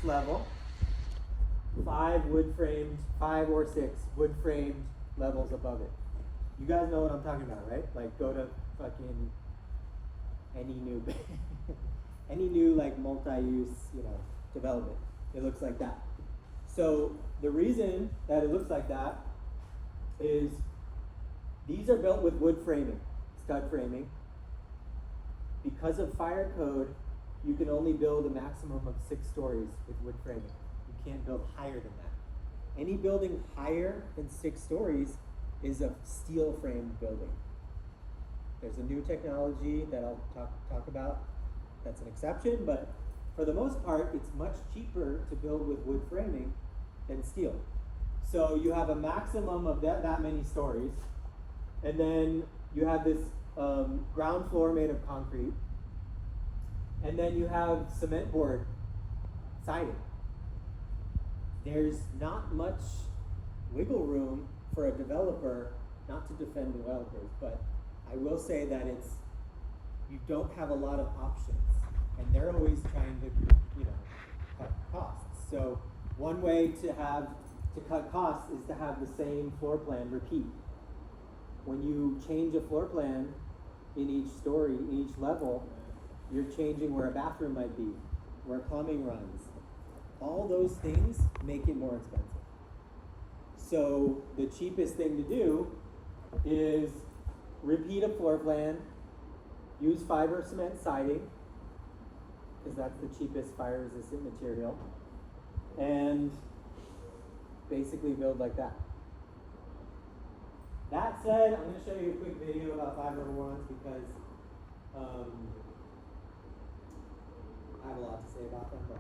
level, 5 or 6 wood framed levels above it. You guys know what I'm talking about, right? Like, go to fucking any new like multi-use, development. It looks like that. So the reason that it looks like that is these are built with wood framing, stud framing. Because of fire code, you can only build a maximum of 6 stories with wood framing. You can't build higher than that. Any building higher than 6 stories is a steel framed building. There's a new technology that I'll talk about that's an exception, but for the most part, it's much cheaper to build with wood framing than steel. So you have a maximum of that many stories, and then you have this ground floor made of concrete, and then you have cement board siding. There's not much wiggle room for a developer, not to defend developers, but I will say that you don't have a lot of options, and they're always trying to, cut costs. So one way to cut costs is to have the same floor plan repeat. When you change a floor plan in each story, in each level, you're changing where a bathroom might be, where plumbing runs. All those things make it more expensive. So the cheapest thing to do is repeat a floor plan, use fiber cement siding, because that's the cheapest fire resistant material, and basically build like that. That said, I'm going to show you a quick video about 501s because I have a lot to say about them, but